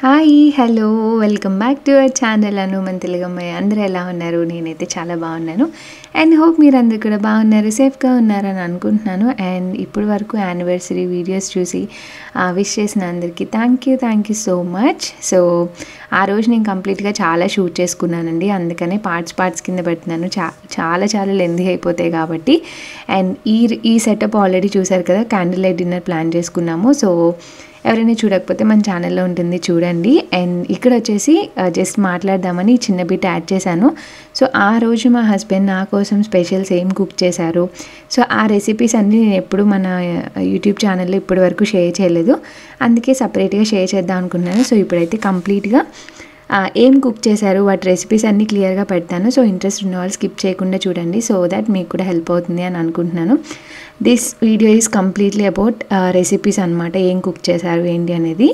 Hi hello welcome back to our channel మన తెలుగు అమ్మాయి. అందరూ ఎలా ఉన్నారు? నేనైతే చాలా బాగున్నాను అండ్ హోప్ మీరు అందరు కూడా బాగున్నారు, సేఫ్గా ఉన్నారని అనుకుంటున్నాను. అండ్ ఇప్పటి వరకు యానివర్సరీ వీడియోస్ చూసి విష్ చేసిన అందరికీ thank you so much. So ఆ రోజు నేను కంప్లీట్గా చాలా షూట్ చేసుకున్నానండి, అందుకనే పార్ట్స్ కింద పెడుతున్నాను. చాలా లెందీ అయిపోతాయి కాబట్టి. అండ్ ఈ సెటప్ ఆల్రెడీ చూసారు కదా, క్యాండిల్ లైట్ డిన్నర్ ప్లాన్ చేసుకున్నాము. సో ఎవరైనా చూడకపోతే మన ఛానల్లో ఉంటుంది, చూడండి. అండ్ ఇక్కడ వచ్చేసి జస్ట్ మాట్లాడదామని చిన్న బిట్ యాడ్ చేశాను. సో ఆ రోజు మా హస్బెండ్ నా కోసం స్పెషల్స్ ఏం కుక్ చేశారు, సో ఆ రెసిపీస్ అన్నీ నేను ఎప్పుడు మన యూట్యూబ్ ఛానల్లో ఇప్పటి వరకు షేర్ చేయలేదు, అందుకే సపరేట్గా షేర్ చేద్దాం అనుకున్నాను. సో ఇప్పుడైతే కంప్లీట్గా ఏం కుక్ చేశారు వాటి రెసిపీస్ అన్నీ క్లియర్గా పెడతాను. సో ఇంట్రెస్ట్ ఉన్న వాళ్ళు స్కిప్ చేయకుండా చూడండి, సో దట్ మీకు కూడా హెల్ప్ అవుతుంది అని అనుకుంటున్నాను. This video is completely about recipes అనమాట, ఏం కుక్ చేశారు ఏంటి అనేది.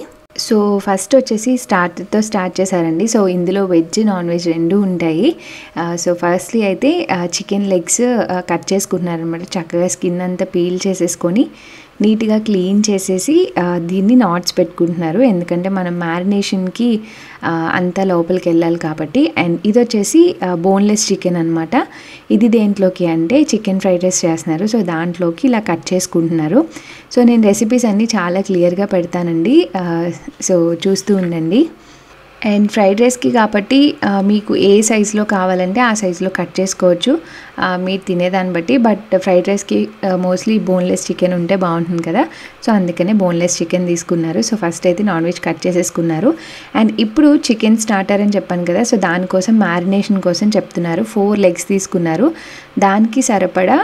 సో ఫస్ట్ వచ్చేసి స్టార్ట్ చేశారండి. సో ఇందులో వెజ్ నాన్ వెజ్ రెండు ఉంటాయి. సో ఫస్ట్లీ అయితే చికెన్ లెగ్స్ కట్ చేసుకుంటున్నారు అనమాట. చక్కగా స్కిన్ అంతా పీల్ చేసేసుకొని నీట్గా క్లీన్ చేసేసి దీన్ని నాట్స్ పెట్టుకుంటున్నారు, ఎందుకంటే మనం మ్యారినేషన్కి అంతా లోపలికి వెళ్ళాలి కాబట్టి. అండ్ ఇది వచ్చేసి బోన్లెస్ చికెన్ అనమాట. ఇది దేంట్లోకి అంటే చికెన్ ఫ్రైడ్ రైస్ చేస్తున్నారు, సో దాంట్లోకి ఇలా కట్ చేసుకుంటున్నారు. సో నేను రెసిపీస్ అన్నీ చాలా క్లియర్గా పెడతానండి, సో చూస్తూ ఉండండి. అండ్ ఫ్రైడ్ రైస్కి కాబట్టి మీకు ఏ సైజులో కావాలంటే ఆ సైజులో కట్ చేసుకోవచ్చు మీరు తినేదాన్ని బట్టి. బట్ ఫ్రైడ్ రైస్కి మోస్ట్లీ బోన్లెస్ చికెన్ ఉంటే బాగుంటుంది కదా, సో అందుకనే బోన్లెస్ చికెన్ తీసుకున్నారు. సో ఫస్ట్ అయితే నాన్ వెజ్ కట్ చేసేసుకున్నారు. అండ్ ఇప్పుడు చికెన్ స్టార్టర్ అని చెప్పాను కదా, సో దానికోసం మ్యారినేషన్ కోసం చెప్తున్నారు. 4 లెగ్స్ తీసుకున్నారు, దానికి సరిపడా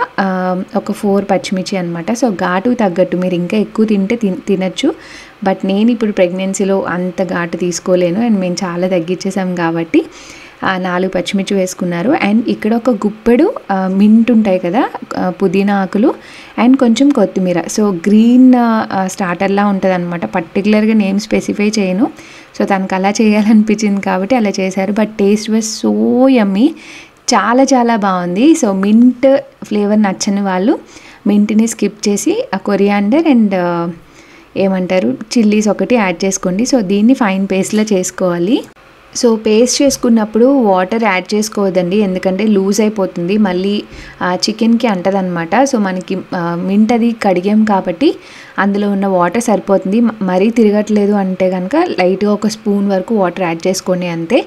ఒక 4 పచ్చిమిర్చి అనమాట. సో ఘాటుకు తగ్గట్టు మీరు ఇంకా ఎక్కువ తింటే తినచ్చు, బట్ నేను ఇప్పుడు ప్రెగ్నెన్సీలో అంత ఘాటు తీసుకోలేను అండ్ మేము చాలా తగ్గించేసాం కాబట్టి 4 పచ్చిమిర్చి వేసుకున్నారు. అండ్ ఇక్కడ ఒక గుప్పెడు మింట్ ఉంటాయి కదా, పుదీనా ఆకులు అండ్ కొంచెం కొత్తిమీర. సో గ్రీన్ స్టార్టర్లా ఉంటుంది అనమాట, పర్టికులర్గా నేమ్ స్పెసిఫై చేయను, సో తనకు అలా చేయాలనిపించింది కాబట్టి అలా చేశారు. But taste was so yummy, చాలా బాగుంది. సో మింట్ ఫ్లేవర్ నచ్చని వాళ్ళు మింట్ని స్కిప్ చేసి కొరియాండర్ అండ్ ఏమంటారు చిల్లీస్ ఒకటి యాడ్ చేసుకోండి. సో దీన్ని ఫైన్ పేస్ట్లా చేసుకోవాలి. సో పేస్ట్ చేసుకున్నప్పుడు వాటర్ యాడ్ చేసుకోవద్దండి, ఎందుకంటే లూజ్ అయిపోతుంది, మళ్ళీ చికెన్కి అంటదనమాట. సో మనకి మింట్ అది కడిగాం కాబట్టి అందులో ఉన్న వాటర్ సరిపోతుంది. మరీ తిరగట్లేదు అంటే కనుక లైట్గా ఒక స్పూన్ వరకు వాటర్ యాడ్ చేసుకోండి అంతే.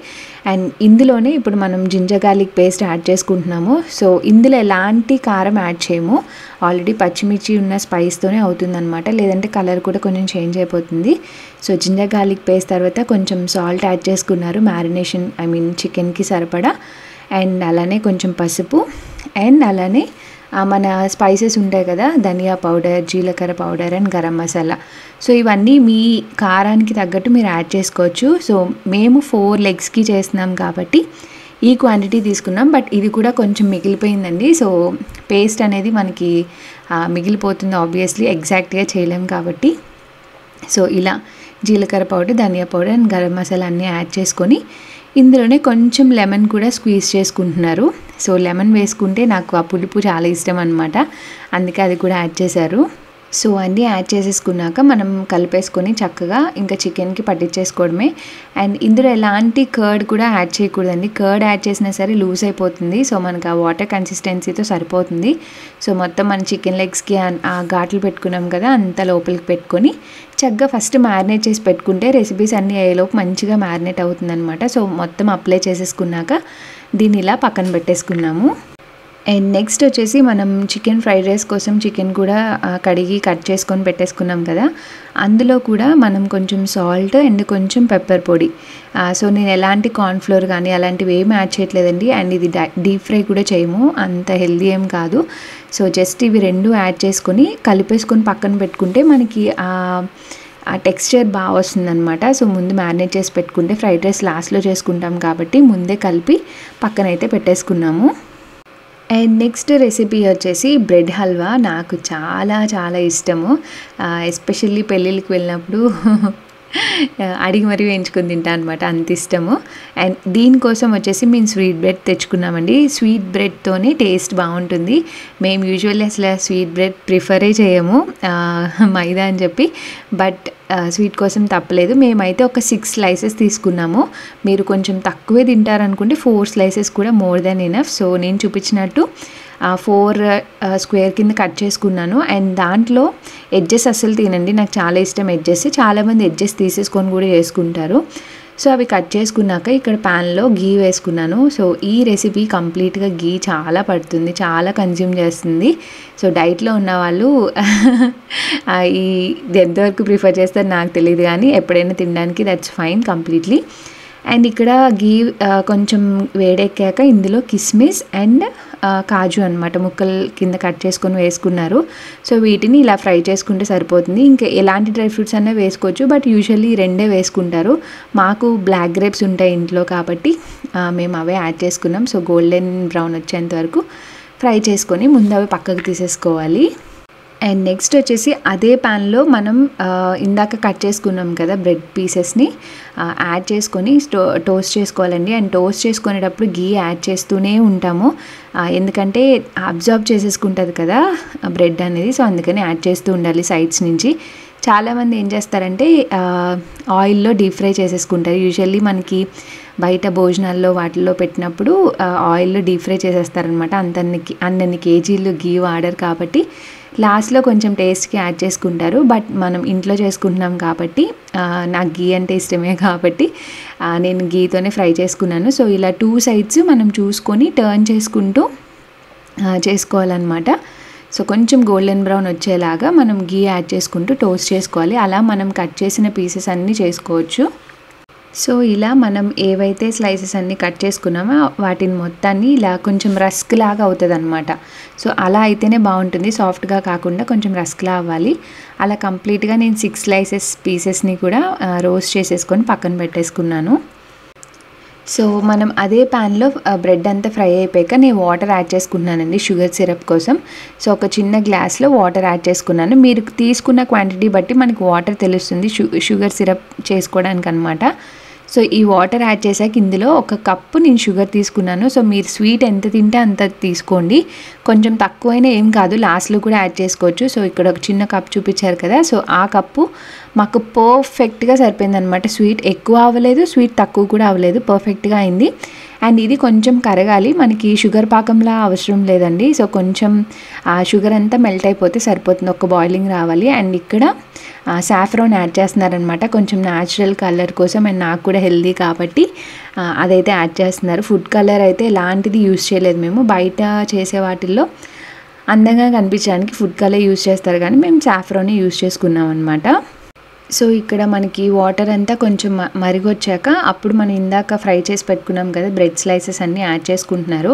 అండ్ ఇందులోనే ఇప్పుడు మనం జింజర్ గార్లిక్ పేస్ట్ యాడ్ చేసుకుంటున్నాము. సో ఇందులో ఎలాంటి కారం యాడ్ చేయము, ఆల్రెడీ పచ్చిమిర్చి ఉన్న స్పైస్తోనే అవుతుందన్నమాట, లేదంటే కలర్ కూడా కొంచెం చేంజ్ అయిపోతుంది. సో జింజర్ గార్లిక్ పేస్ట్ తర్వాత కొంచెం సాల్ట్ యాడ్ చేసుకున్నారు మ్యారినేషన్ చికెన్కి సరిపడా. అండ్ అలానే కొంచెం పసుపు అండ్ అలానే మన స్పైసెస్ ఉంటాయి కదా, ధనియా పౌడర్, జీలకర్ర powder and garam masala. So ఇవన్నీ మీ కారానికి తగ్గట్టు మీరు యాడ్ చేసుకోవచ్చు. సో మేము 4 లెగ్స్కి చేస్తున్నాం కాబట్టి ఈ క్వాంటిటీ తీసుకున్నాం, బట్ ఇది కూడా కొంచెం మిగిలిపోయిందండి. సో పేస్ట్ అనేది మనకి మిగిలిపోతుంది, ఆబ్వియస్లీ ఎగ్జాక్ట్గా చేయలేం కాబట్టి. సో ఇలా జీలకర్ర పౌడర్, ధనియా పౌడర్ అండ్ గరం మసాలా అన్నీ యాడ్ చేసుకొని ఇందులోనే కొంచెం లెమన్ కూడా స్క్వీజ్ చేసుకుంటున్నారు. సో లెమన్ వేసుకుంటే నాకు ఆ పులుపు చాలా ఇష్టం అనమాట, అందుకే అది కూడా యాడ్ చేశారు. సో అన్నీ యాడ్ చేసేసుకున్నాక మనం కలిపేసుకొని చక్కగా ఇంకా చికెన్కి పట్టించేసుకోవడమే. అండ్ ఇందులో ఎలాంటి కర్డ్ కూడా యాడ్ చేయకూడదండి, కర్డ్ యాడ్ చేసినా సరే లూజ్ అయిపోతుంది. సో మనకు ఆ వాటర్ కన్సిస్టెన్సీతో సరిపోతుంది. సో మొత్తం మన చికెన్ లెగ్స్కి ఆ ఘాట్లు పెట్టుకున్నాం కదా, అంత లోపలికి పెట్టుకొని చక్కగా ఫస్ట్ మ్యారినేట్ చేసి పెట్టుకుంటే రెసిపీస్ అన్నీ అయ్యేలోపు మంచిగా మ్యారినేట్ అవుతుందన్నమాట. సో మొత్తం అప్లై చేసేసుకున్నాక దీన్ని ఇలా పక్కన పెట్టేసుకున్నాము. అండ్ నెక్స్ట్ వచ్చేసి మనం చికెన్ ఫ్రైడ్ రైస్ కోసం చికెన్ కూడా కడిగి కట్ చేసుకొని పెట్టేసుకున్నాం కదా, అందులో కూడా మనం కొంచెం సాల్ట్ అండ్ కొంచెం పెప్పర్ పొడి. సో నేను ఎలాంటి కార్న్ఫ్లోర్ కానీ అలాంటివి ఏమి యాడ్ చేయట్లేదండి. అండ్ ఇది డీప్ ఫ్రై కూడా చేయము, అంత హెల్దీ ఏం కాదు. సో జస్ట్ ఇవి రెండు యాడ్ చేసుకొని కలిపేసుకొని పక్కన పెట్టుకుంటే మనకి ఆ టెక్స్చర్ బాగా వస్తుందన్నమాట. సో ముందు మ్యారినేట్ చేసి పెట్టుకుంటే ఫ్రైడ్ రైస్ లాస్ట్లో చేసుకుంటాం కాబట్టి ముందే కలిపి పక్కనైతే పెట్టేసుకున్నాము. అండ్ నెక్స్ట్ రెసిపీ వచ్చేసి బ్రెడ్ హల్వా. నాకు చాలా ఇష్టము, ఎస్పెషల్లీ పెళ్ళిళ్ళకి వెళ్ళినప్పుడు అడిగి మరీ వేయించుకొని తింటా అనమాట, అంత ఇష్టము. అండ్ దీనికోసం వచ్చేసి మేము స్వీట్ బ్రెడ్ తెచ్చుకున్నామండి. స్వీట్ బ్రెడ్తోనే టేస్ట్ బాగుంటుంది. మేము యూజువల్లీ అసలు స్వీట్ బ్రెడ్ ప్రిఫరే చేయము, మైదా అని చెప్పి. బట్ స్వీట్ కోసం తప్పలేదు. మేమైతే ఒక 6 స్లైసెస్ తీసుకున్నాము. మీరు కొంచెం తక్కువే తింటారనుకుంటే 4 స్లైసెస్ కూడా మోర్ దెన్ ఎనఫ్. సో నేను చూపించినట్టు 4 స్క్వేర్ కింద కట్ చేసుకున్నాను. అండ్ దాంట్లో ఎడ్జెస్ అస్సలు తినండి, నాకు చాలా ఇష్టం ఎడ్జెస్. చాలామంది ఎడ్జెస్ తీసేసుకొని కూడా చేసుకుంటారు. సో అవి కట్ చేసుకున్నాక ఇక్కడ ప్యాన్లో గీ వేసుకున్నాను. సో ఈ రెసిపీ కంప్లీట్గా గీ చాలా పడుతుంది, చాలా కన్జ్యూమ్ చేస్తుంది. సో డైట్లో ఉన్న వాళ్ళు ఇది ఎంతవరకు ప్రిఫర్ చేస్తారో నాకు తెలియదు, కానీ ఎప్పుడైనా తినడానికి దట్స్ ఫైన్ కంప్లీట్లీ. అండ్ ఇక్కడ గీ కొంచెం వేడెక్కాక ఇందులో కిస్మిస్ అండ్ కాజు అనమాట ముక్కలు కింద కట్ చేసుకొని వేసుకున్నారు. సో వీటిని ఇలా ఫ్రై చేసుకుంటే సరిపోతుంది. ఇంకా ఎలాంటి డ్రై ఫ్రూట్స్ అన్నా వేసుకోవచ్చు, బట్ యూజువల్లీ 2 వేసుకుంటారు. మాకు బ్లాక్ గ్రేప్స్ ఉంటాయి ఇంట్లో కాబట్టి మేము అవే యాడ్ చేసుకున్నాం. సో గోల్డెన్ బ్రౌన్ వచ్చేంత వరకు ఫ్రై చేసుకొని ముందు అవి పక్కకు తీసేసుకోవాలి. అండ్ నెక్స్ట్ వచ్చేసి అదే ప్యాన్లో మనం ఇందాక కట్ చేసుకున్నాం కదా బ్రెడ్ పీసెస్ని యాడ్ చేసుకొని టోస్ట్ చేసుకోవాలండి. అండ్ టోస్ట్ చేసుకునేటప్పుడు గీ యాడ్ చేస్తూనే ఉంటాము, ఎందుకంటే అబ్జర్వ్ చేసేసుకుంటుంది కదా బ్రెడ్ అనేది. సో అందుకని యాడ్ చేస్తూ ఉండాలి సైడ్స్ నుంచి. చాలామంది ఏం చేస్తారంటే ఆయిల్లో డీప్ ఫ్రై చేసేసుకుంటారు. యూజువల్లీ మనకి బయట భోజనాల్లో వాటిల్లో పెట్టినప్పుడు ఆయిల్లో డీప్ ఫ్రై చేసేస్తారనమాట. అన్నన్ని కేజీలు గీ వాడరు కాబట్టి లాస్ట్లో కొంచెం టేస్ట్కి యాడ్ చేసుకుంటారు. బట్ మనం ఇంట్లో చేసుకుంటున్నాం కాబట్టి నాకు గీ అంటే ఇష్టమే కాబట్టి నేను గీతోనే ఫ్రై చేసుకున్నాను. సో ఇలా 2 సైడ్స్ మనం చూసుకొని టర్న్ చేసుకుంటూ చేసుకోవాలన్నమాట. సో కొంచెం గోల్డెన్ బ్రౌన్ వచ్చేలాగా మనం గీ యాడ్ చేసుకుంటూ టోస్ట్ చేసుకోవాలి. అలా మనం కట్ చేసిన పీసెస్ అన్నీ చేసుకోవచ్చు. సో ఇలా మనం ఏవైతే స్లైసెస్ అన్నీ కట్ చేసుకున్నామో వాటిని మొత్తాన్ని ఇలా కొంచెం రస్క్ లాగా అవుతుంది అనమాట. సో అలా అయితేనే బాగుంటుంది, సాఫ్ట్గా కాకుండా కొంచెం రస్క్లా అవ్వాలి. అలా కంప్లీట్గా నేను 6 స్లైసెస్ పీసెస్ని కూడా రోస్ట్ చేసేసుకొని పక్కన పెట్టేసుకున్నాను. సో మనం అదే ప్యాన్లో బ్రెడ్ అంతా ఫ్రై అయిపోయాక నేను వాటర్ యాడ్ చేసుకున్నానండి షుగర్ సిరప్ కోసం. సో ఒక చిన్న గ్లాస్లో వాటర్ యాడ్ చేసుకున్నాను. మీరు తీసుకున్న క్వాంటిటీ బట్టి మనకి వాటర్ తెలుస్తుంది షుగర్ సిరప్ చేసుకోవడానికి అనమాట. సో ఈ వాటర్ యాడ్ చేశాక ఇందులో 1 కప్పు నేను షుగర్ తీసుకున్నాను. సో మీరు స్వీట్ ఎంత తింటే అంత తీసుకోండి, కొంచెం తక్కువైనా ఏం కాదు, లాస్ట్లో కూడా యాడ్ చేసుకోవచ్చు. సో ఇక్కడ ఒక చిన్న కప్ చూపించారు కదా, సో ఆ కప్పు మాకు పర్ఫెక్ట్గా సరిపోయింది అనమాట. స్వీట్ ఎక్కువ అవ్వలేదు, స్వీట్ తక్కువ కూడా అవ్వలేదు, పర్ఫెక్ట్గా అయింది. అండ్ ఇది కొంచెం కరగాలి, మనకి షుగర్ పాకంలా అవసరం లేదండి. సో కొంచెం ఆ షుగర్ అంతా మెల్ట్ అయిపోతే సరిపోతుంది, ఒక బాయిలింగ్ రావాలి. అండ్ ఇక్కడ సాఫ్రాన్ యాడ్ చేస్తున్నారనమాట, కొంచెం న్యాచురల్ కలర్ కోసం. అండ్ నాకు కూడా హెల్దీ కాబట్టి అదైతే యాడ్ చేస్తున్నారు. ఫుడ్ కలర్ అయితే ఎలాంటిది యూజ్ చేయలేదు మేము, బయట చేసే వాటిల్లో అందంగా కనిపించడానికి ఫుడ్ కలర్ యూజ్ చేస్తారు, కానీ మేము సాఫ్రాన్ యూజ్ చేసుకున్నాం అనమాట. సో ఇక్కడ మనకి వాటర్ అంతా కొంచెం మరిగొచ్చాక అప్పుడు మనం ఇందాక ఫ్రై చేసి పెట్టుకున్నాం కదా బ్రెడ్ స్లైసెస్ అన్నీ యాడ్ చేసుకుంటున్నారు.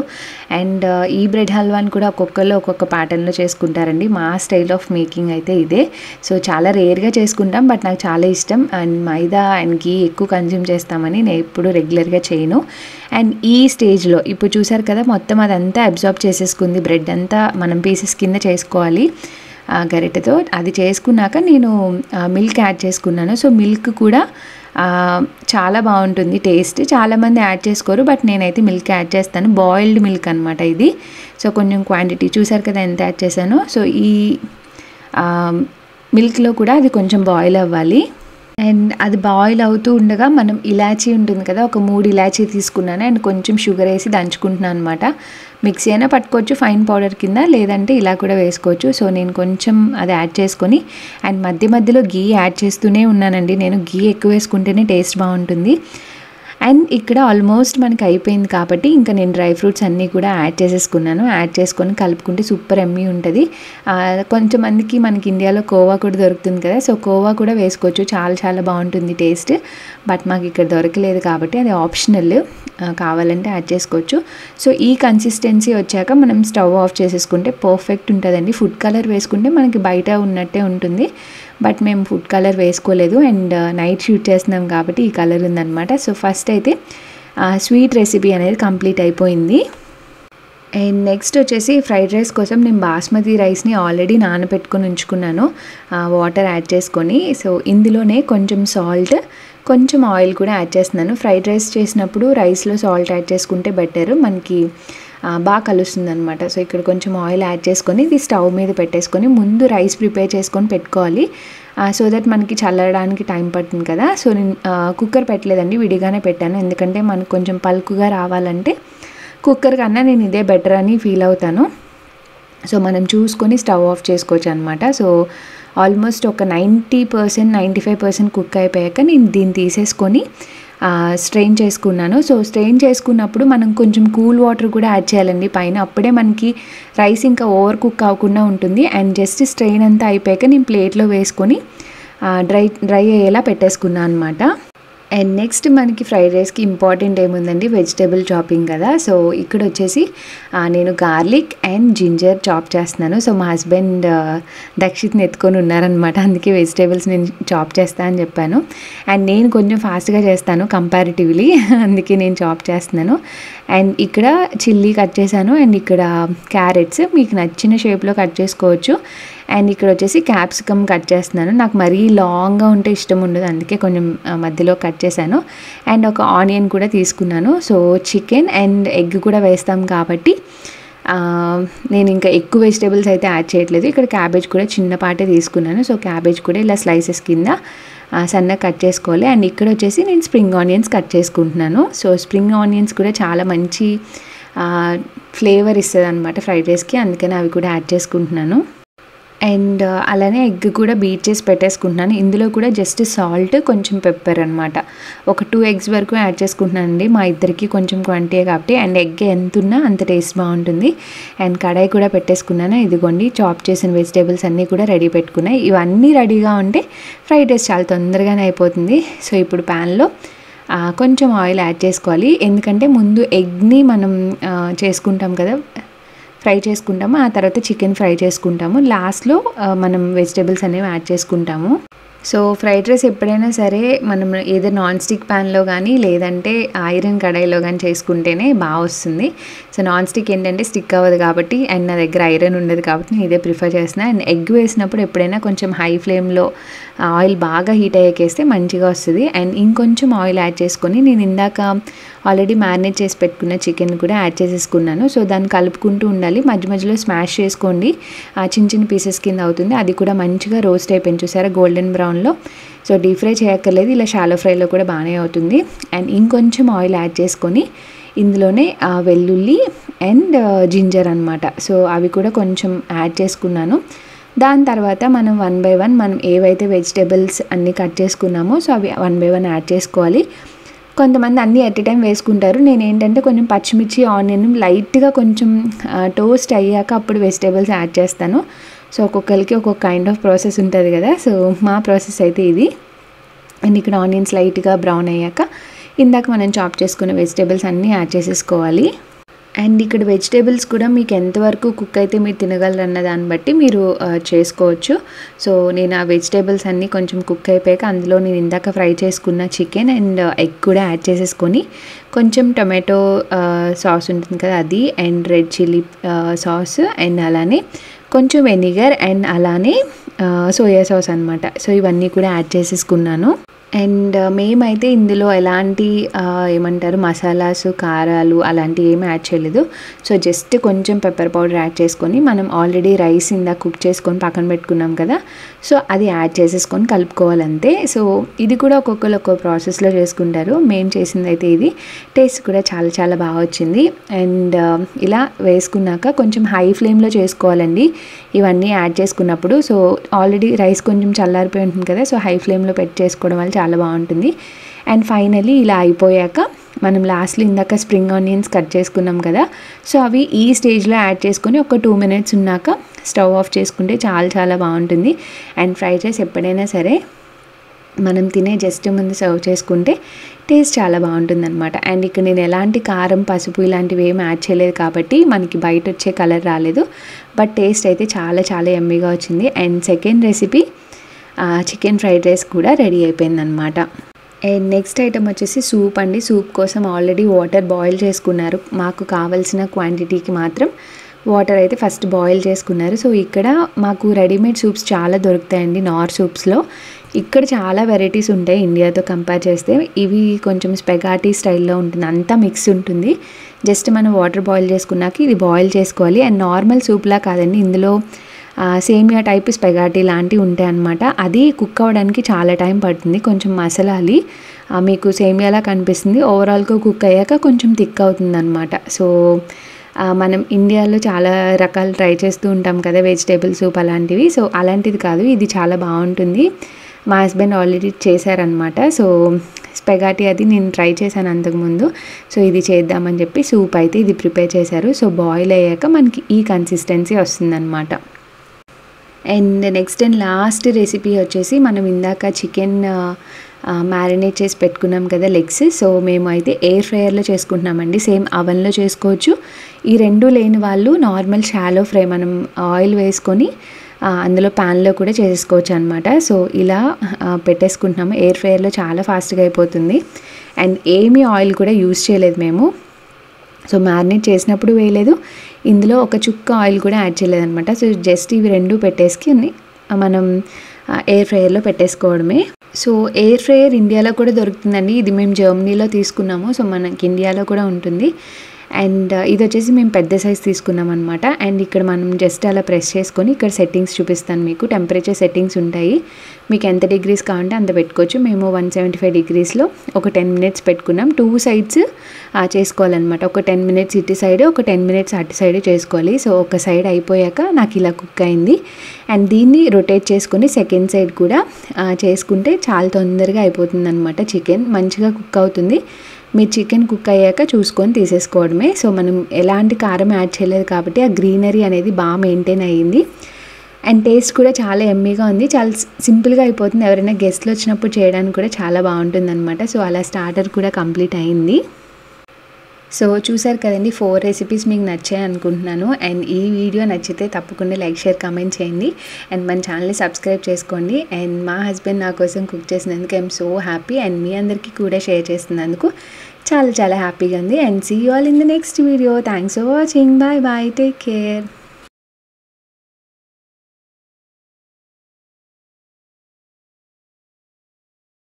అండ్ ఈ బ్రెడ్ హల్వాని కూడా ఒక్కొక్కరు ఒక్కొక్క ప్యాటర్న్లో చేసుకుంటారండి. మా స్టైల్ ఆఫ్ మేకింగ్ అయితే ఇదే. సో చాలా రేర్గా చేసుకుంటాం, బట్ నాకు చాలా ఇష్టం. అండ్ మైదా అండ్ గీ ఎక్కువ కన్జ్యూమ్ చేస్తామని నేను ఎప్పుడు రెగ్యులర్గా చేయను. అండ్ ఈ స్టేజ్లో ఇప్పుడు చూసారు కదా మొత్తం అదంతా అబ్జార్బ్ చేసేసుకుంది, బ్రెడ్ అంతా మనం పీసెస్ కింద చేసుకోవాలి గరిటెతో. అది చేసుకున్నాక నేను మిల్క్ యాడ్ చేసుకున్నాను. సో మిల్క్ కూడా చాలా బాగుంటుంది టేస్ట్, చాలామంది యాడ్ చేసుకోరు, బట్ నేనైతే మిల్క్ యాడ్ చేస్తాను. బాయిల్డ్ మిల్క్ అనమాట ఇది. సో కొంచెం క్వాంటిటీ చూసారు కదా ఎంత యాడ్ చేశానో. సో ఈ మిల్క్లో కూడా అది కొంచెం బాయిల్ అవ్వాలి. అండ్ అది బాయిల్ అవుతూ ఉండగా మనం ఇలాచీ ఉంటుంది కదా, ఒక 3 ఇలాచీ తీసుకున్నాను. అండ్ కొంచెం షుగర్ వేసి దంచుకుంటున్నాను అనమాట. మిక్సీ అయినా పట్టుకోవచ్చు ఫైన్ పౌడర్ కింద, లేదంటే ఇలా కూడా వేసుకోవచ్చు. సో నేను కొంచెం అది యాడ్ చేసుకొని అండ్ మధ్యలో గీ యాడ్ చేస్తూనే ఉన్నానండి. నేను గీ ఎక్కువ వేసుకుంటేనే టేస్ట్ బాగుంటుంది. అండ్ ఇక్కడ ఆల్మోస్ట్ మనకి అయిపోయింది కాబట్టి ఇంకా నేను డ్రై ఫ్రూట్స్ అన్నీ కూడా యాడ్ చేసేసుకున్నాను. యాడ్ చేసుకొని కలుపుకుంటే సూపర్ ఎమ్మీ ఉంటుంది. కొంచెంమందికి మనకి ఇండియాలో కోవా కూడా దొరుకుతుంది కదా, సో కోవా కూడా వేసుకోవచ్చు, చాలా చాలా బాగుంటుంది టేస్ట్. బట్ మాకు ఇక్కడ దొరకలేదు కాబట్టి అది ఆప్షనల్, కావాలంటే యాడ్ చేసుకోవచ్చు. సో ఈ కన్సిస్టెన్సీ వచ్చాక మనం స్టవ్ ఆఫ్ చేసేసుకుంటే పర్ఫెక్ట్ ఉంటుందండి. ఫుడ్ కలర్ వేసుకుంటే మనకి బయట ఉన్నట్టే ఉంటుంది, బట్ మేము ఫుడ్ కలర్ వేసుకోలేదు. అండ్ నైట్ షూట్ చేస్తున్నాం కాబట్టి ఈ కలర్ ఉందన్నమాట. సో ఫస్ట్ అయితే స్వీట్ రెసిపీ అనేది కంప్లీట్ అయిపోయింది. అండ్ నెక్స్ట్ వచ్చేసి ఫ్రైడ్ రైస్ కోసం నేను బాస్మతి రైస్ని ఆల్రెడీ నానబెట్టుకొని ఉంచుకున్నాను వాటర్ యాడ్ చేసుకొని. సో ఇందులోనే కొంచెం సాల్ట్, కొంచెం ఆయిల్ కూడా యాడ్ చేస్తున్నాను. ఫ్రైడ్ రైస్ చేసినప్పుడు రైస్లో సాల్ట్ యాడ్ చేసుకుంటే బెటర్, మనకి బాగా కలుస్తుంది అనమాట. సో ఇక్కడ కొంచెం ఆయిల్ యాడ్ చేసుకొని ఇది స్టవ్ మీద పెట్టేసుకొని ముందు రైస్ ప్రిపేర్ చేసుకొని పెట్టుకోవాలి. సో దట్ మనకి చల్లడానికి టైం పడుతుంది కదా. సో నేను కుక్కర్ పెట్టలేదండి, విడిగానే పెట్టాను. ఎందుకంటే మనకు కొంచెం పల్కుగా రావాలంటే కుక్కర్ కన్నా నేను ఇదే బెటర్ అని ఫీల్ అవుతాను. సో మనం చూసుకొని స్టవ్ ఆఫ్ చేసుకోవచ్చు అనమాట. సో ఆల్మోస్ట్ ఒక 90%, 95% కుక్ అయిపోయాక నేను దీన్ని తీసేసుకొని స్ట్రెయిన్ చేసుకున్నాను. సో స్ట్రెయిన్ చేసుకున్నప్పుడు మనం కొంచెం కూల్ వాటర్ కూడా యాడ్ చేయాలండి పైన, అప్పుడే మనకి రైస్ ఇంకా ఓవర్ కుక్ అవ్వకుండా ఉంటుంది. అండ్ జస్ట్ స్ట్రెయిన్ అంతా అయిపోయాక నేను ప్లేట్లో వేసుకొని డ్రై అయ్యేలా పెట్టేసుకున్నాను అనమాట. అండ్ నెక్స్ట్ మనకి ఫ్రైడ్ రైస్కి ఇంపార్టెంట్ ఏముందండి, వెజిటేబుల్ చాపింగ్ కదా. సో ఇక్కడ వచ్చేసి నేను గార్లిక్ అండ్ జింజర్ చాప్ చేస్తున్నాను. సో మా హస్బెండ్ దక్షిత్ని ఎత్తుకొని ఉన్నారనమాట, అందుకే వెజిటేబుల్స్ నేను చాప్ చేస్తా అని చెప్పాను. అండ్ నేను కొంచెం ఫాస్ట్గా చేస్తాను కంపారిటివ్లీ, అందుకే నేను చాప్ చేస్తున్నాను. అండ్ ఇక్కడ చిల్లీ కట్ చేశాను. అండ్ ఇక్కడ క్యారెట్స్ మీకు నచ్చిన షేప్లో కట్ చేసుకోవచ్చు. అండ్ ఇక్కడ వచ్చేసి క్యాప్సికమ్ కట్ చేస్తున్నాను. నాకు మరీ లాంగ్గా ఉంటే ఇష్టం ఉండదు, అందుకే కొంచెం మధ్యలో కట్ చేశాను. అండ్ ఒక ఆనియన్ కూడా తీసుకున్నాను. సో చికెన్ అండ్ ఎగ్ కూడా వేస్తాం కాబట్టి నేను ఇంకా ఎక్కువ వెజిటేబుల్స్ అయితే యాడ్ చేయట్లేదు. ఇక్కడ క్యాబేజ్ కూడా చిన్నపాటే తీసుకున్నాను. సో క్యాబేజ్ కూడా ఇలా స్లైసెస్ కింద సన్నగా కట్ చేసుకోవాలి. అండ్ ఇక్కడ వచ్చేసి నేను స్ప్రింగ్ ఆనియన్స్ కట్ చేసుకుంటున్నాను. సో స్ప్రింగ్ ఆనియన్స్ కూడా చాలా మంచి ఫ్లేవర్ ఇస్తుంది అనమాట ఫ్రైడ్ రైస్కి, అందుకని అవి కూడా యాడ్ చేసుకుంటున్నాను. అండ్ అలానే ఎగ్ కూడా బీట్ చేసి పెట్టేసుకుంటున్నాను. ఇందులో కూడా జస్ట్ సాల్ట్, కొంచెం పెప్పర్ అనమాట. ఒక 2 eggs వరకు యాడ్ చేసుకుంటున్నానండి, మా ఇద్దరికి కొంచెం క్వాంటిటీ కాబట్టి. అండ్ ఎగ్ ఎంత ఉన్నా అంత టేస్ట్ బాగుంటుంది. అండ్ కడాయి కూడా పెట్టేసుకున్నాను. ఇదిగోండి చాప్ చేసిన వెజిటేబుల్స్ అన్నీ కూడా రెడీ పెట్టుకున్నాయి. ఇవన్నీ రెడీగా ఉంటే ఫ్రైడ్ రైస్ చాలా తొందరగానే అయిపోతుంది. సో ఇప్పుడు ప్యాన్లో కొంచెం ఆయిల్ యాడ్ చేసుకోవాలి, ఎందుకంటే ముందు ఎగ్ని మనం చేసుకుంటాం కదా, ఫ్రై చేసుకుంటాము, ఆ తర్వాత చికెన్ ఫ్రై చేసుకుంటాము, లాస్ట్లో మనం వెజిటేబుల్స్ అనేవి యాడ్ చేసుకుంటాము. సో ఫ్రైడ్ రైస్ ఎప్పుడైనా సరే మనం ఏదో నాన్ స్టిక్ ప్యాన్లో కానీ లేదంటే ఐరన్ కడాయిలో కానీ చేసుకుంటేనే బాగా వస్తుంది. సో నాన్ స్టిక్ ఏంటంటే స్టిక్ అవ్వదు కాబట్టి, అండ్ నా దగ్గర ఐరన్ ఉండదు కాబట్టి నేను ఇదే ప్రిఫర్ చేస్తున్నాను. అండ్ ఎగ్ వేసినప్పుడు ఎప్పుడైనా కొంచెం హై ఫ్లేమ్లో ఆయిల్ బాగా హీట్ అయ్యాకేస్తే మంచిగా వస్తుంది. అండ్ ఇంకొంచెం ఆయిల్ యాడ్ చేసుకొని నేను ఇందాక ఆల్రెడీ మ్యారినేట్ చేసి పెట్టుకున్న చికెన్ కూడా యాడ్ చేసేసుకున్నాను. సో దాన్ని కలుపుకుంటూ ఉండాలి, మధ్య మధ్యలో స్మాష్ చేసుకోండి, చిన్న చిన్న పీసెస్ కింద అవుతుంది. అది కూడా మంచిగా రోస్ట్ అయిపోయింది చూసారా గోల్డెన్ బ్రౌన్లో. సో డీప్ ఫ్రై చేయక్కర్లేదు, ఇలా షాలో ఫ్రైలో కూడా బాగానే అవుతుంది. అండ్ ఇంకొంచెం ఆయిల్ యాడ్ చేసుకొని ఇందులోనే వెల్లుల్లి అండ్ జింజర్ అనమాట, సో అవి కూడా కొంచెం యాడ్ చేసుకున్నాను. దాని తర్వాత మనం 1 by 1 మనం ఏవైతే వెజిటేబుల్స్ అన్నీ కట్ చేసుకున్నామో సో అవి 1 by 1 యాడ్ చేసుకోవాలి. కొంతమంది అన్నీ ఎట్ ఎ టైం వేసుకుంటారు, నేను ఏంటంటే కొంచెం పచ్చిమిర్చి ఆనియన్ లైట్గా కొంచెం టోస్ట్ అయ్యాక అప్పుడు వెజిటేబుల్స్ యాడ్ చేస్తాను. సో ఒక్కొక్కరికి ఒక్కొక్క కైండ్ ఆఫ్ ప్రాసెస్ ఉంటుంది కదా, సో మా ప్రాసెస్ అయితే ఇది. అండ్ ఇక్కడ ఆనియన్స్ లైట్గా బ్రౌన్ అయ్యాక ఇందాక మనం చాప్ చేసుకున్న వెజిటేబుల్స్ అన్నీ యాడ్ చేసేసుకోవాలి. అండ్ ఇక్కడ వెజిటేబుల్స్ కూడా మీకు ఎంతవరకు కుక్ అయితే మీరు తినగలరు అన్న దాన్ని బట్టి మీరు చేసుకోవచ్చు. సో నేను ఆ వెజిటేబుల్స్ అన్నీ కొంచెం కుక్ అయిపోయాక అందులో నేను ఇందాక ఫ్రై చేసుకున్న చికెన్ అండ్ ఎగ్ కూడా యాడ్ చేసేసుకొని కొంచెం టొమాటో సాస్ ఉంటుంది కదా అది, and red chilli sauce, and అలానే కొంచెం వెనిగర్, అండ్ అలానే సోయా సాస్ అనమాట. సో ఇవన్నీ కూడా యాడ్ చేసేసుకున్నాను. అండ్ మేమైతే ఇందులో ఎలాంటి ఏమంటారు మసాలాస్, కారాలు అలాంటివి ఏమి యాడ్ చేయలేదు. సో జస్ట్ కొంచెం పెప్పర్ పౌడర్ యాడ్ చేసుకొని మనం ఆల్రెడీ రైస్ ఇందాక కుక్ చేసుకొని పక్కన పెట్టుకున్నాం కదా, సో అది యాడ్ చేసేసుకొని కలుపుకోవాలంతే. సో ఇది కూడా ఒక్కొక్కరు ఒక్కొక్క ప్రాసెస్లో చేసుకుంటారు, మేము చేసింది అయితే ఇది. టేస్ట్ కూడా చాలా చాలా బాగా వచ్చింది. అండ్ ఇలా వేసుకున్నాక కొంచెం హై ఫ్లేమ్లో చేసుకోవాలండి ఇవన్నీ యాడ్ చేసుకున్నప్పుడు. సో ఆల్రెడీ రైస్ కొంచెం చల్లారిపోయి ఉంటుంది కదా, సో హై ఫ్లేమ్లో పెట్టి చేసుకోవడం వల్ల చాలా బాగుంటుంది. అండ్ ఫైనలీ ఇలా అయిపోయాక మనం లాస్ట్లో ఇందాక స్ప్రింగ్ ఆనియన్స్ కట్ చేసుకున్నాం కదా, సో అవి ఈ స్టేజ్లో యాడ్ చేసుకొని ఒక 2 minutes ఉన్నాక స్టవ్ ఆఫ్ చేసుకుంటే చాలా చాలా బాగుంటుంది. అండ్ ఫ్రైడ్ రైస్ ఎప్పుడైనా సరే మనం తినే జస్ట్ ముందు సర్వ్ చేసుకుంటే టేస్ట్ చాలా బాగుంటుంది అనమాట. అండ్ ఇక్కడ నేను ఎలాంటి కారం, పసుపు ఇలాంటివి ఏమి యాడ్ చేయలేదు కాబట్టి మనకి బయట వచ్చే కలర్ రాలేదు, బట్ టేస్ట్ అయితే చాలా చాలా యమ్మీగా వచ్చింది. And second recipe chicken fried rice కూడా రెడీ అయిపోయిందనమాట. అండ్ నెక్స్ట్ ఐటమ్ వచ్చేసి సూప్ అండి. సూప్ కోసం ఆల్రెడీ వాటర్ బాయిల్ చేసుకున్నారు. మాకు కావాల్సిన క్వాంటిటీకి మాత్రం వాటర్ అయితే ఫస్ట్ బాయిల్ చేసుకున్నారు. సో ఇక్కడ మాకు రెడీమేడ్ సూప్స్ చాలా దొరుకుతాయండి నార్ సూప్స్లో. ఇక్కడ చాలా వెరైటీస్ ఉంటాయి ఇండియాతో కంపేర్ చేస్తే. ఇవి కొంచెం స్పెగాటీ స్టైల్లో ఉంటుంది, అంతా మిక్స్ ఉంటుంది. జస్ట్ మనం వాటర్ బాయిల్ చేసుకున్నాక ఇది బాయిల్ చేసుకోవాలి. అండ్ నార్మల్ సూప్లా కాదండి, ఇందులో సేమియా టైప్ స్పెగాటీ లాంటివి ఉంటాయి అన్నమాట. అది కుక్ అవ్వడానికి చాలా టైం పడుతుంది, కొంచెం మసలాలి. మీకు సేమియాలా కనిపిస్తుంది, ఓవరాల్గా కుక్ అయ్యాక కొంచెం థిక్ అవుతుంది అనమాట. సో మనం ఇండియాలో చాలా రకాలు ట్రై చేస్తూ ఉంటాం కదా, వెజిటేబుల్ సూప్ అలాంటివి. సో అలాంటిది కాదు, ఇది చాలా బాగుంటుంది. మా హస్బెండ్ ఆల్రెడీ చేశారనమాట. సో స్పెగాటీ అది నేను ట్రై చేశాను అంతకుముందు. సో ఇది చేద్దామని చెప్పి సూప్ అయితే ఇది ప్రిపేర్ చేశారు. సో బాయిల్ అయ్యాక మనకి ఈ కన్సిస్టెన్సీ వస్తుందన్నమాట. And next and last recipe వచ్చేసి మనం ఇందాక చికెన్ మ్యారినేట్ చేసి పెట్టుకున్నాం కదా లెగ్స్. సో మేము అయితే ఎయిర్ ఫ్రైయర్లో చేసుకుంటున్నామండి. సేమ్ అవెన్లో చేసుకోవచ్చు. ఈ రెండు లేని వాళ్ళు నార్మల్ షాలో ఫ్రై మనం ఆయిల్ వేసుకొని అందులో ప్యాన్లో కూడా చేసుకోవచ్చు అనమాట. సో ఇలా పెట్టేసుకుంటున్నాము. ఎయిర్ ఫ్రైయర్లో చాలా ఫాస్ట్గా అయిపోతుంది. అండ్ ఏమీ ఆయిల్ కూడా యూజ్ చేయలేదు మేము. సో మ్యారినేట్ చేసినప్పుడు వేయలేదు, ఇందులో ఒక చుక్క ఆయిల్ కూడా యాడ్ చేయలేదు అనమాట. సో జస్ట్ ఇవి రెండు పెట్టేసుకొని మనం ఎయిర్ ఫ్రైయర్లో పెట్టేసుకోవడమే. సో ఎయిర్ ఫ్రైయర్ ఇండియాలో కూడా దొరుకుతుందండి. ఇది మేము జర్మనీలో తీసుకున్నాము. సో మనకి ఇండియాలో కూడా ఉంటుంది. అండ్ ఇది వచ్చేసి మేము పెద్ద సైజ్ తీసుకున్నాం అనమాట. అండ్ ఇక్కడ మనం జస్ట్ అలా ప్రెస్ చేసుకొని ఇక్కడ సెట్టింగ్స్ చూపిస్తాను మీకు. టెంపరేచర్ సెట్టింగ్స్ ఉంటాయి, మీకు ఎంత డిగ్రీస్ కావాలంటే అంత పెట్టుకోవచ్చు. మేము 175 డిగ్రీస్లో ఒక 10 మినిట్స్ పెట్టుకున్నాం. 2 సైడ్స్ చేసుకోవాలన్నమాట. ఒక 10 మినిట్స్ ఇటు సైడ్, ఒక 10 మినిట్స్ అటు సైడ్ చేసుకోవాలి. సో ఒక సైడ్ అయిపోయాక నాకు ఇలా కుక్ అయింది. అండ్ దీన్ని రొటేట్ చేసుకొని సెకండ్ సైడ్ కూడా చేసుకుంటే చాలా తొందరగా అయిపోతుంది అనమాట. చికెన్ మంచిగా కుక్ అవుతుంది. మీరు చికెన్ కుక్ అయ్యాక చూసుకొని తీసేసుకోవడమే. సో మనం ఎలాంటి కారం యాడ్ చేయలేదు కాబట్టి ఆ గ్రీనరీ అనేది బాగా మెయింటైన్ అయ్యింది. అండ్ టేస్ట్ కూడా చాలా ఎమ్మీగా ఉంది. చాలా సింపుల్గా అయిపోతుంది. ఎవరైనా గెస్ట్లు వచ్చినప్పుడు చేయడానికి కూడా చాలా బాగుంటుంది అనమాట. సో అలా స్టార్టర్ కూడా కంప్లీట్ అయింది. సో చూసారు కదండి, 4 రెసిపీస్ మీకు నచ్చాయి అనుకుంటున్నాను. అండ్ ఈ వీడియో నచ్చితే తప్పకుండా లైక్, షేర్, కామెంట్ చేయండి. అండ్ మన ఛానల్ని సబ్స్క్రైబ్ చేసుకోండి. అండ్ మా హస్బెండ్ నా కోసం కుక్ చేసినందుకు ఐఎమ్ సో హ్యాపీ. అండ్ మీ అందరికీ కూడా షేర్ చేస్తున్నందుకు చాలా చాలా హ్యాపీగా ఉంది. And see you all in the next video. Thanks for watching. Bye bye, take care.